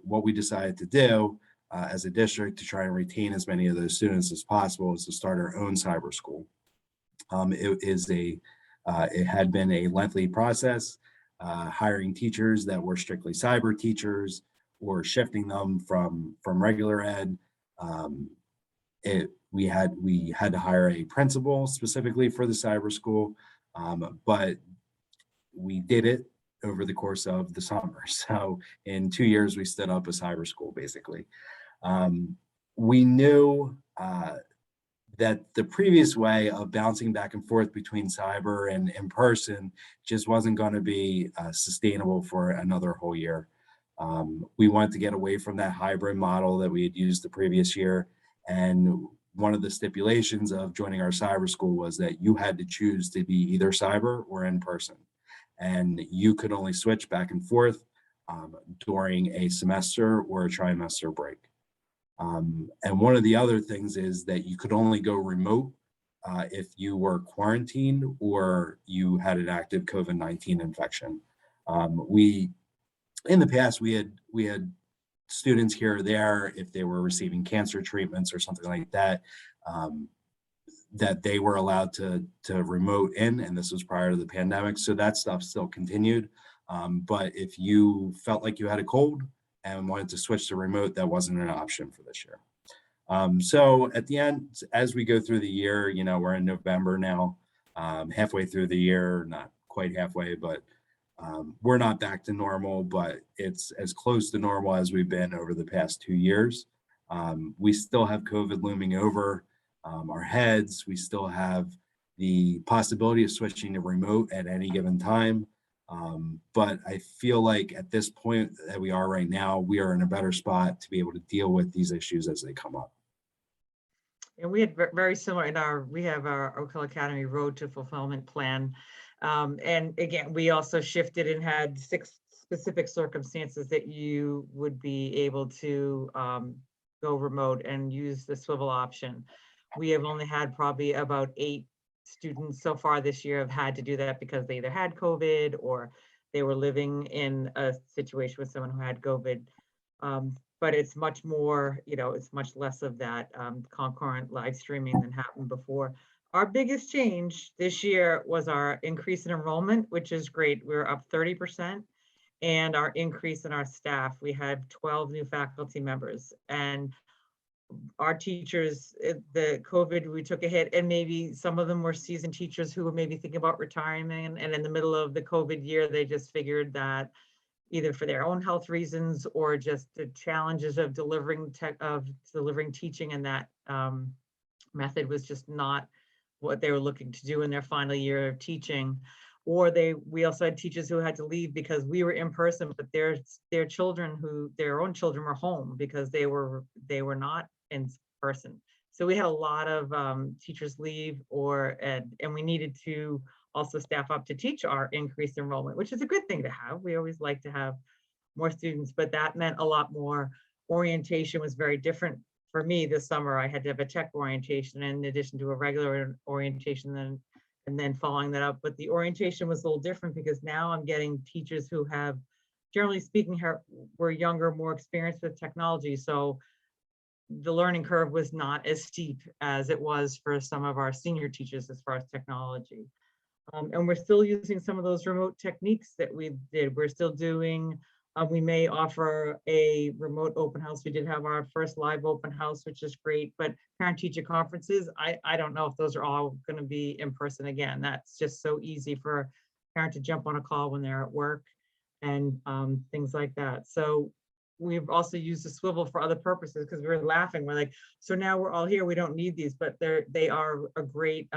we decided to do as a district to try and retain as many of those students as possible is to start our own cyber school. It had been a lengthy process, hiring teachers that were strictly cyber teachers or shifting them from regular ed. We had to hire a principal specifically for the cyber school, but we did it over the course of the summer. So in 2 years, we stood up a cyber school, basically. We knew that the previous way of bouncing back and forth between cyber and in person just wasn't going to be sustainable for another whole year. We wanted to get away from that hybrid model that we had used the previous year. And one of the stipulations of joining our cyber school was that you had to choose to be either cyber or in person. And you could only switch back and forth during a semester or a trimester break. And one of the other things is that you could only go remote if you were quarantined or you had an active COVID-19 infection. In the past, we had students here or there, if they were receiving cancer treatments or something like that, that they were allowed to remote in, and this was prior to the pandemic. So that stuff still continued. But if you felt like you had a cold and wanted to switch to remote, that wasn't an option for this year. So at the end, as we go through the year, we're in November now, halfway through the year, not quite halfway, but we're not back to normal, but it's as close to normal as we've been over the past 2 years. We still have COVID looming over our heads. We still have the possibility of switching to remote at any given time. But I feel like at this point that we are right now, we are in a better spot to be able to deal with these issues as they come up. And we had very similar we have our Oak Hill Academy Road to Fulfillment plan. And again, we also shifted and had 6 specific circumstances that you would be able to go remote and use the swivel option. We have only had probably about 8 students so far this year have had to do that because they either had COVID or they were living in a situation with someone who had COVID. But it's much more, it's much less of that concurrent live streaming than happened before. Our biggest change this year was our increase in enrollment, which is great. We're up 30%. And our increase in our staff, we had 12 new faculty members. And our teachers, the COVID, we took a hit, and maybe some of them were seasoned teachers who were maybe thinking about retirement. And in the middle of the COVID year, they just figured that either for their own health reasons or just the challenges of delivering teaching, and that method was just not what they were looking to do in their final year of teaching. Or we also had teachers who had to leave because we were in person, but their own children were home because they were not in person. So we had a lot of teachers leave, and we needed to also staff up to teach our increased enrollment, which is a good thing to have. We always like to have more students, but that meant a lot more. Orientation was very different for me this summer. I had to have a tech orientation in addition to a regular orientation, and then following that up. But the orientation was a little different because now I'm getting teachers who have, generally speaking, were younger, more experienced with technology. So the learning curve was not as steep as it was for some of our senior teachers as far as technology. And we're still using some of those remote techniques that we did. We're still doing, we may offer a remote open house. We did have our first live open house, which is great, but parent-teacher conferences, I don't know if those are all going to be in person again. That's just so easy for a parent to jump on a call when they're at work and things like that. So we've also used the swivel for other purposes because we were laughing. We're like, so now we're all here, we don't need these, but they are a great,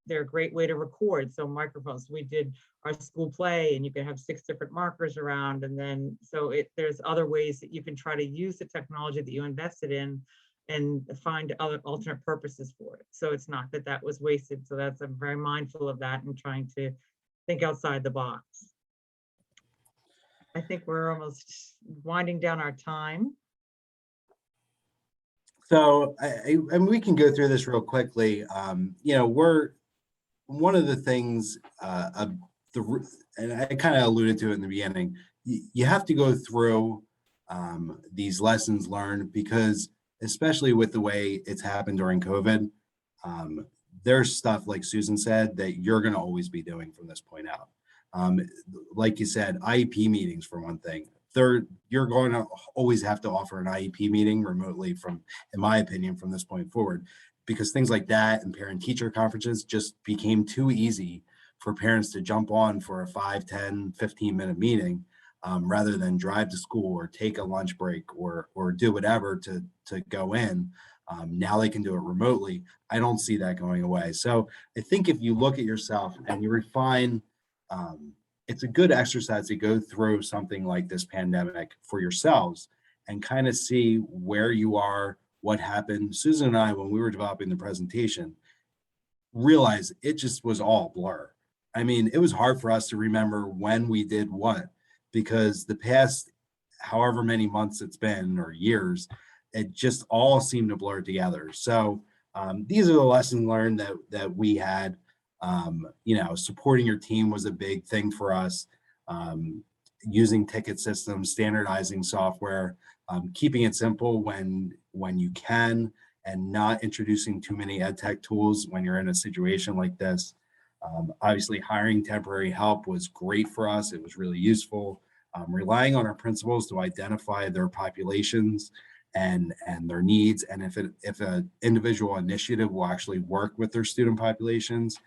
they're a great way to record. So microphones, we did our school play, and you can have 6 different markers around. And then, so there's other ways that you can try to use the technology that you invested in and find other alternate purposes for it. So it's not that was wasted. So I'm very mindful of that and trying to think outside the box. I think we're almost winding down our time. So and we can go through this real quickly. We're one of the things and I kind of alluded to it in the beginning, you have to go through these lessons learned, because especially with the way it's happened during COVID, there's stuff, like Susan said, that you're going to always be doing from this point out. Like you said, IEP meetings for one thing. You're going to always have to offer an IEP meeting remotely in my opinion, from this point forward, because things like that and parent-teacher conferences just became too easy for parents to jump on for a 5, 10, 15-minute meeting, rather than drive to school or take a lunch break or do whatever to go in. Now they can do it remotely. I don't see that going away. So I think if you look at yourself and you refine, it's a good exercise to go through something like this pandemic for yourselves and kind of see where you are, what happened. Susan and I, when we were developing the presentation, realized it just was all blur. I mean, it was hard for us to remember when we did what, because the past however many months it's been, or years, it just all seemed to blur together. So these are the lessons learned that we had. Supporting your team was a big thing for us. Using ticket systems, standardizing software, keeping it simple when you can, and not introducing too many ed tech tools when you're in a situation like this. Obviously, hiring temporary help was great for us. It was really useful. Relying on our principals to identify their populations and their needs, and if an individual initiative will actually work with their student populations,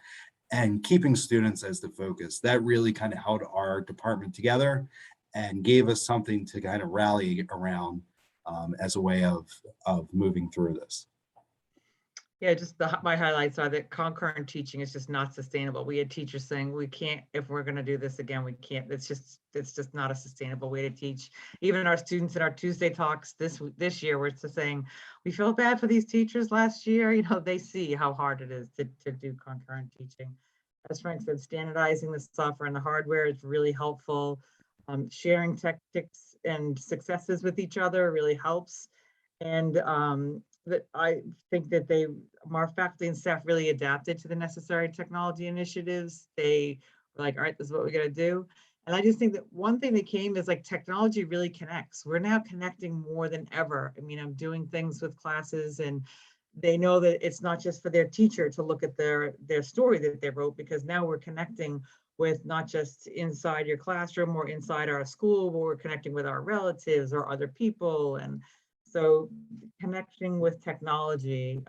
and keeping students as the focus. That really kind of held our department together and gave us something to kind of rally around as a way of moving through this. Yeah, just my highlights are that concurrent teaching is just not sustainable. We had teachers saying, we can't, if we're going to do this again, we can't. It's just not a sustainable way to teach. Even our students in our Tuesday talks this year were just saying, we feel bad for these teachers last year. They see how hard it is to do concurrent teaching. As Frank said, standardizing the software and the hardware is really helpful. Sharing tactics and successes with each other really helps. And that I think that our faculty and staff really adapted to the necessary technology initiatives. They were like, all right, this is what we're going to do. And I just think that one thing that came is like technology really connects. We're now connecting more than ever. I mean, I'm doing things with classes and they know that it's not just for their teacher to look at their story that they wrote, because now we're connecting with not just inside your classroom or inside our school, but we're connecting with our relatives or other people. And so connecting with technology,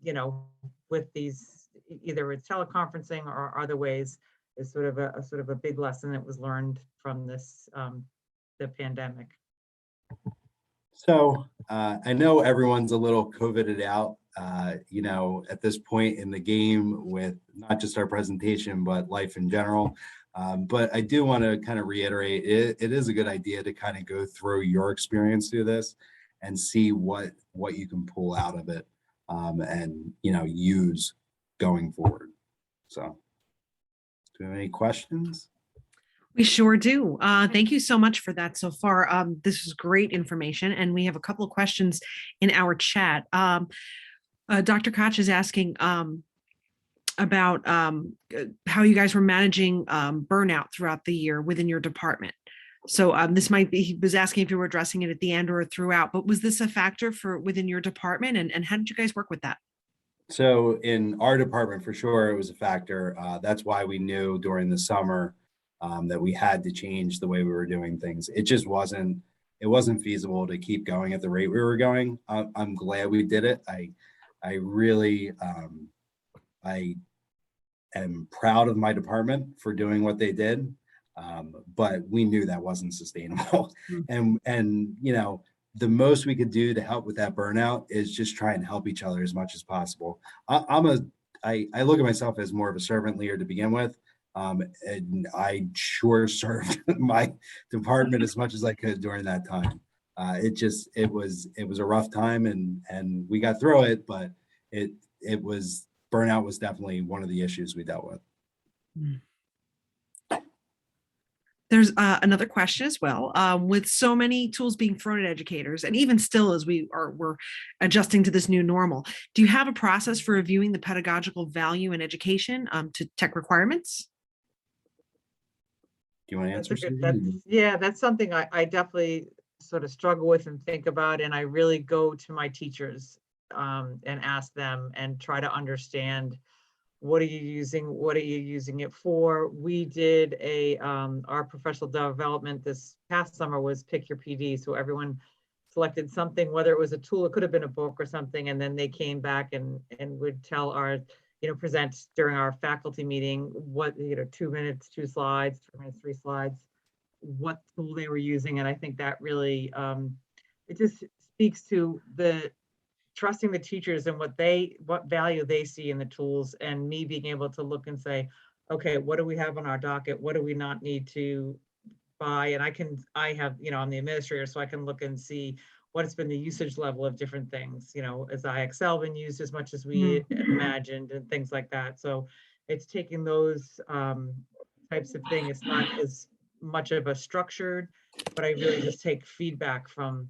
you know, with these, either it's teleconferencing or other ways, is sort of a big lesson that was learned from this, the pandemic. So I know everyone's a little COVIDed out, you know, at this point in the game with not just our presentation, but life in general. But I do want to kind of reiterate, it is a good idea to kind of go through your experience through this and see what you can pull out of it, and, you know, use going forward. So do you have any questions? We sure do. Thank you so much for that so far. This is great information, and we have a couple of questions in our chat. Dr. Koch is asking about how you guys were managing burnout throughout the year within your department. So this might be, he was asking if you were addressing it at the end or throughout, but was this a factor for within your department, and how did you guys work with that? So in our department, for sure, it was a factor. That's why we knew during the summer that we had to change the way we were doing things. It just wasn't, it wasn't feasible to keep going at the rate we were going. I'm glad we did it. I really, I am proud of my department for doing what they did. But we knew that wasn't sustainable. And, you know, the most we could do to help with that burnout is just try and help each other as much as possible. I look at myself as more of a servant leader to begin with. And I sure served my department as much as I could during that time. It was a rough time, and we got through it, but burnout was definitely one of the issues we dealt with. There's another question as well. With so many tools being thrown at educators, and even still as we're adjusting to this new normal, do you have a process for reviewing the pedagogical value in education to tech requirements? Do you want to answer? That's something I definitely sort of struggle with and think about, and I really go to my teachers and ask them and try to understand, what are you using it for? We did our professional development this past summer was pick your PD. So everyone selected something, whether it was a tool, it could have been a book or something. And then they came back and would tell our, present during our faculty meeting, what, 2 minutes, 2 slides, 3 minutes, 3 slides, what tool they were using. And I think that really, it just speaks to the trusting the teachers and what value they see in the tools, and me being able to look and say, okay, what do we have on our docket? What do we not need to buy? And I have, I'm the administrator, so I can look and see what's been the usage level of different things, has IXL been used as much as we imagined, and things like that. So it's taking those types of things. It's not as much of a structured, but I really just take feedback from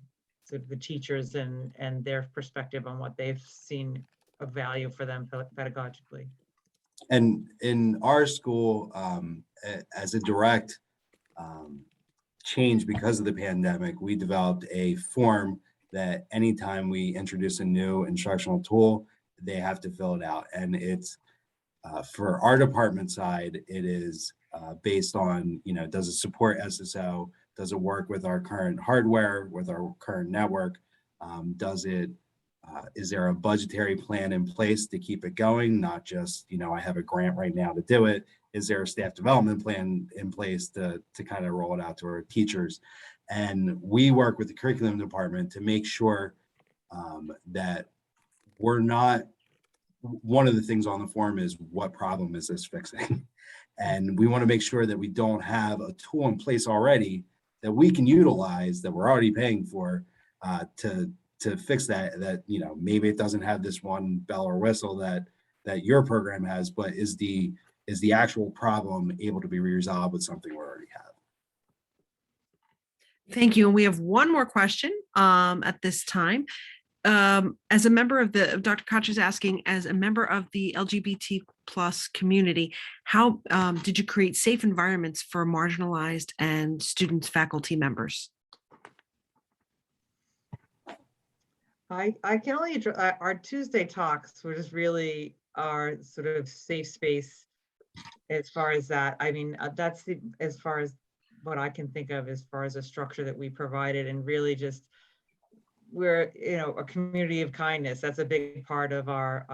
the teachers and their perspective on what they've seen of value for them pedagogically. And in our school, as a direct change because of the pandemic, we developed a form that anytime we introduce a new instructional tool, they have to fill it out. And it's for our department side, it is based on, does it support SSO? Does it work with our current hardware, with our current network? Is there a budgetary plan in place to keep it going? Not just, I have a grant right now to do it. Is there a staff development plan in place to kind of roll it out to our teachers? And we work with the curriculum department to make sure that we're not, one of the things on the form is, what problem is this fixing? And we want to make sure that we don't have a tool in place already that we can utilize, that we're already paying for, to fix that, maybe it doesn't have this one bell or whistle that your program has, but is the actual problem able to be resolved with something we already have? Thank you. And we have one more question at this time. as a member of Dr. Koch is asking, as a member of the LGBT plus community, how did you create safe environments for marginalized and students, faculty members? I can only address our Tuesday talks, which is really our sort of safe space as far as that. I mean, that's as far as what I can think of as far as a structure that we provided, and really just we're, a community of kindness. That's a big part of our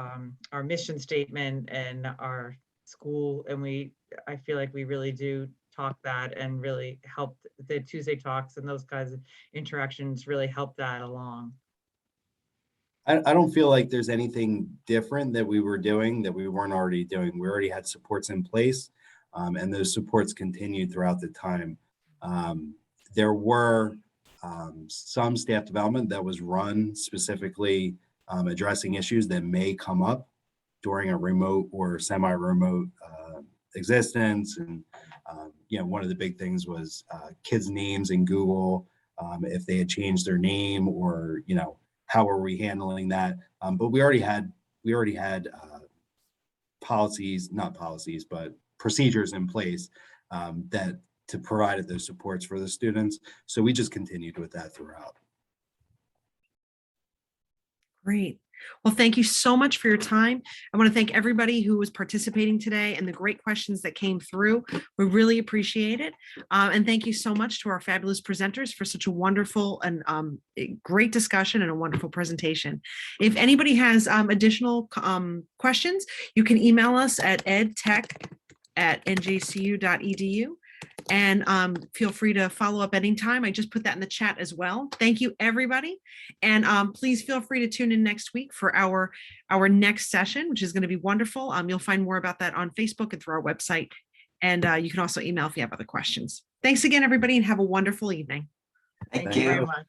mission statement and our school. And I feel like we really do talk that and really help the Tuesday talks and those kinds of interactions really help that along. I don't feel like there's anything different that we were doing that we weren't already doing. We already had supports in place, and those supports continued throughout the time. There were some staff development that was run specifically addressing issues that may come up during a remote or semi-remote existence. And one of the big things was kids' names in Google, if they had changed their name, or how are we handling that? But we already had not policies, but procedures in place that to provide those supports for the students. So we just continued with that throughout. Great. Well, thank you so much for your time. I want to thank everybody who was participating today and the great questions that came through. We really appreciate it. And thank you so much to our fabulous presenters for such a wonderful and great discussion and a wonderful presentation. If anybody has additional questions, you can email us at edtech@njcu.edu. And feel free to follow up anytime. I just put that in the chat as well. Thank you, everybody. And please feel free to tune in next week for our next session, which is going to be wonderful. You'll find more about that on Facebook and through our website. And you can also email if you have other questions. Thanks again, everybody, and have a wonderful evening. Thank you very much.